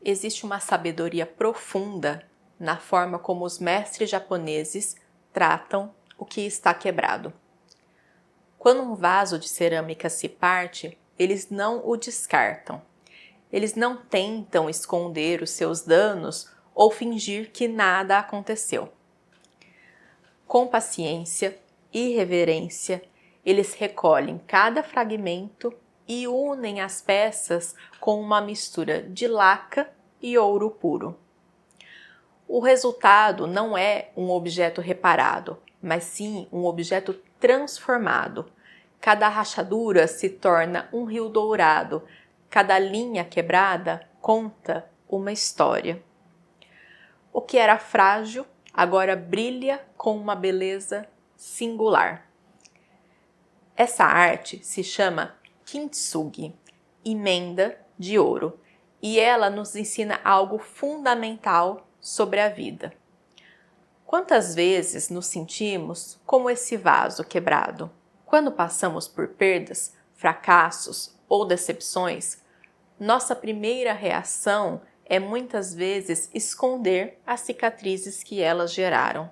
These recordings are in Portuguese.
Existe uma sabedoria profunda na forma como os mestres japoneses tratam o que está quebrado. Quando um vaso de cerâmica se parte, eles não o descartam. Eles não tentam esconder os seus danos ou fingir que nada aconteceu. Com paciência e reverência, eles recolhem cada fragmento e unem as peças com uma mistura de laca e ouro puro. O resultado não é um objeto reparado, mas sim um objeto transformado. Cada rachadura se torna um rio dourado, cada linha quebrada conta uma história. O que era frágil agora brilha com uma beleza singular. Essa arte se chama Kintsugi, emenda de ouro, e ela nos ensina algo fundamental sobre a vida. Quantas vezes nos sentimos como esse vaso quebrado? Quando passamos por perdas, fracassos ou decepções, nossa primeira reação é muitas vezes esconder as cicatrizes que elas geraram.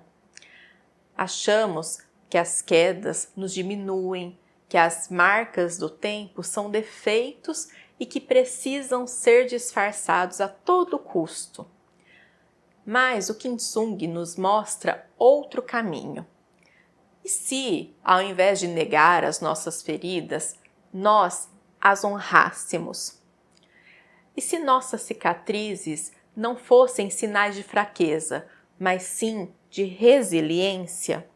Achamos que as quedas nos diminuem, que as marcas do tempo são defeitos e que precisam ser disfarçados a todo custo. Mas o Kintsugi nos mostra outro caminho. E se, ao invés de negar as nossas feridas, nós as honrássemos? E se nossas cicatrizes não fossem sinais de fraqueza, mas sim de resiliência?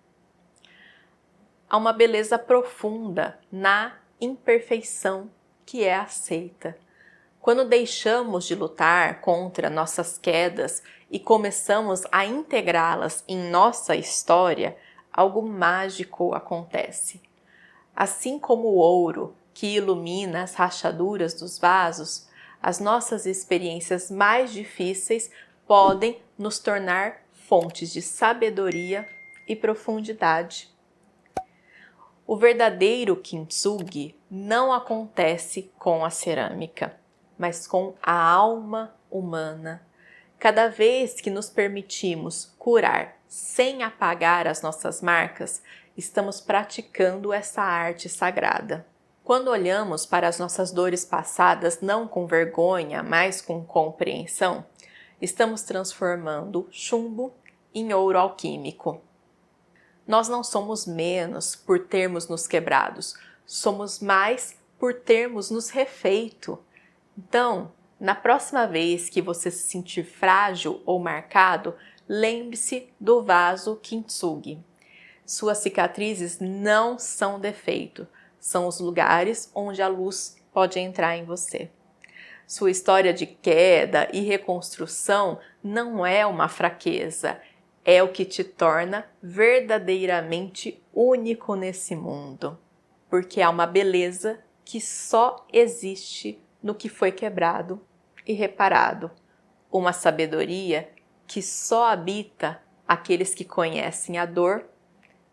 Há uma beleza profunda na imperfeição que é aceita. Quando deixamos de lutar contra nossas quedas e começamos a integrá-las em nossa história, algo mágico acontece. Assim como o ouro que ilumina as rachaduras dos vasos, as nossas experiências mais difíceis podem nos tornar fontes de sabedoria e profundidade. O verdadeiro Kintsugi não acontece com a cerâmica, mas com a alma humana. Cada vez que nos permitimos curar sem apagar as nossas marcas, estamos praticando essa arte sagrada. Quando olhamos para as nossas dores passadas não com vergonha, mas com compreensão, estamos transformando chumbo em ouro alquímico. Nós não somos menos por termos nos quebrados, somos mais por termos nos refeito. Então, na próxima vez que você se sentir frágil ou marcado, lembre-se do vaso Kintsugi. Suas cicatrizes não são defeito, são os lugares onde a luz pode entrar em você. Sua história de queda e reconstrução não é uma fraqueza, é o que te torna verdadeiramente único nesse mundo, porque há uma beleza que só existe no que foi quebrado e reparado, uma sabedoria que só habita aqueles que conhecem a dor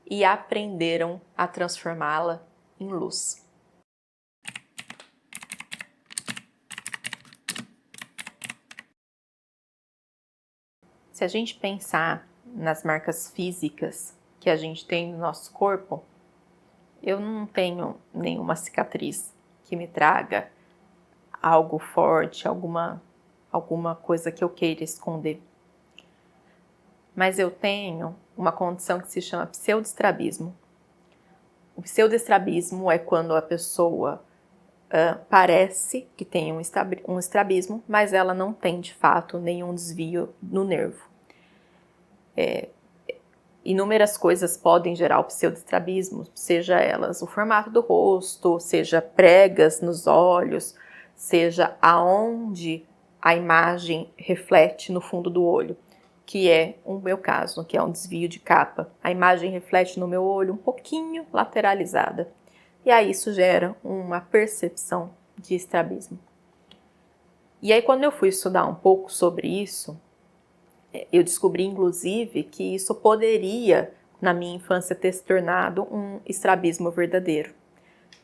e aprenderam a transformá-la em luz. Se a gente pensar nas marcas físicas que a gente tem no nosso corpo, eu não tenho nenhuma cicatriz que me traga algo forte, alguma coisa que eu queira esconder. Mas eu tenho uma condição que se chama pseudoestrabismo. O pseudoestrabismo é quando a pessoa parece que tem um estrabismo, mas ela não tem de fato nenhum desvio no nervo. Inúmeras coisas podem gerar o pseudoestrabismo, seja elas o formato do rosto, seja pregas nos olhos, seja aonde a imagem reflete no fundo do olho, que é o meu caso, que é um desvio de capa. A imagem reflete no meu olho um pouquinho lateralizada. E aí isso gera uma percepção de estrabismo. E aí quando eu fui estudar um pouco sobre isso, eu descobri inclusive que isso poderia, na minha infância, ter se tornado um estrabismo verdadeiro.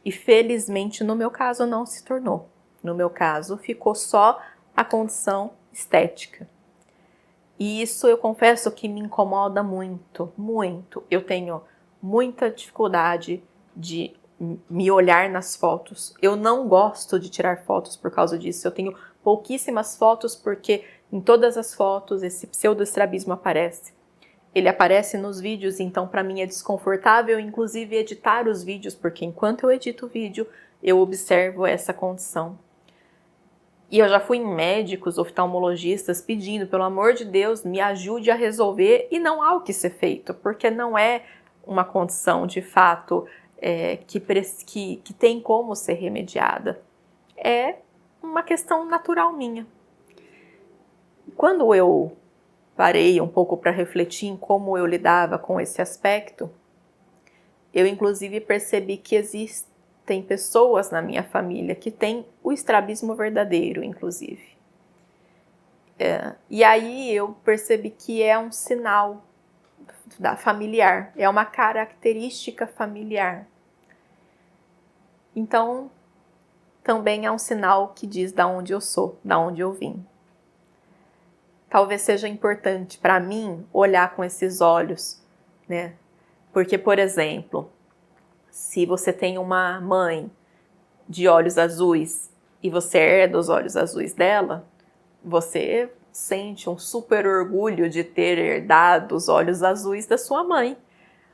E felizmente no meu caso não se tornou. No meu caso ficou só a condição estética. E isso eu confesso que me incomoda muito, muito. Eu tenho muita dificuldade de me olhar nas fotos. Eu não gosto de tirar fotos por causa disso. Eu tenho pouquíssimas fotos porque em todas as fotos esse pseudoestrabismo aparece. Ele aparece nos vídeos, então para mim é desconfortável, inclusive editar os vídeos, porque enquanto eu edito o vídeo, eu observo essa condição. E eu já fui em médicos, oftalmologistas, pedindo, pelo amor de Deus, me ajude a resolver, e não há o que ser feito, porque não é uma condição, de fato, que tem como ser remediada. É uma questão natural minha. Quando eu parei um pouco para refletir em como eu lidava com esse aspecto, eu inclusive percebi que tem pessoas na minha família que têm o estrabismo verdadeiro, inclusive. E aí eu percebi que é um sinal familiar, é uma característica familiar. Então, também é um sinal que diz de onde eu sou, de onde eu vim. Talvez seja importante para mim olhar com esses olhos, né? Porque, por exemplo, se você tem uma mãe de olhos azuis e você herda os olhos azuis dela, você sente um super orgulho de ter herdado os olhos azuis da sua mãe,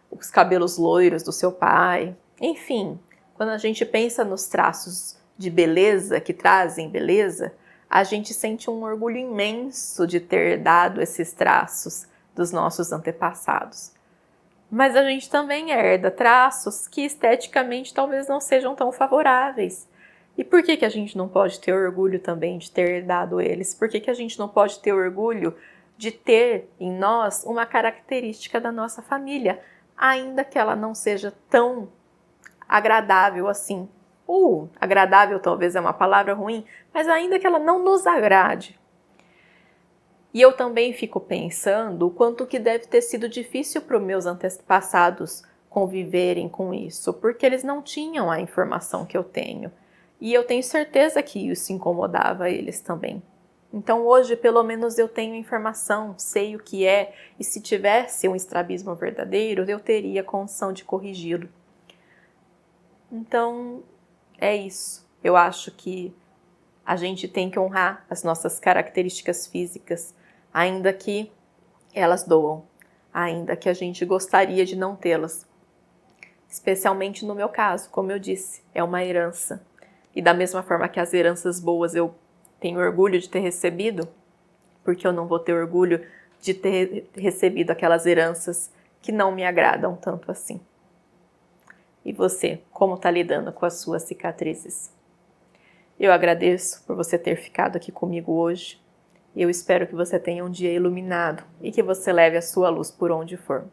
os cabelos loiros do seu pai. Enfim, quando a gente pensa nos traços de beleza que trazem beleza, a gente sente um orgulho imenso de ter herdado esses traços dos nossos antepassados. Mas a gente também herda traços que esteticamente talvez não sejam tão favoráveis. E por que a gente não pode ter orgulho também de ter herdado eles? Por que a gente não pode ter orgulho de ter em nós uma característica da nossa família, ainda que ela não seja tão agradável assim? Agradável talvez é uma palavra ruim, mas ainda que ela não nos agrade. E eu também fico pensando o quanto que deve ter sido difícil para os meus antepassados conviverem com isso, porque eles não tinham a informação que eu tenho. E eu tenho certeza que isso incomodava eles também. Então hoje, pelo menos, eu tenho informação, sei o que é, e se tivesse um estrabismo verdadeiro, eu teria condição de corrigi-lo. Então, é isso. Eu acho que a gente tem que honrar as nossas características físicas, ainda que elas doam, ainda que a gente gostaria de não tê-las. Especialmente no meu caso, como eu disse, é uma herança. E da mesma forma que as heranças boas eu tenho orgulho de ter recebido, porque eu não vou ter orgulho de ter recebido aquelas heranças que não me agradam tanto assim. E você, como está lidando com as suas cicatrizes? Eu agradeço por você ter ficado aqui comigo hoje. Eu espero que você tenha um dia iluminado e que você leve a sua luz por onde for.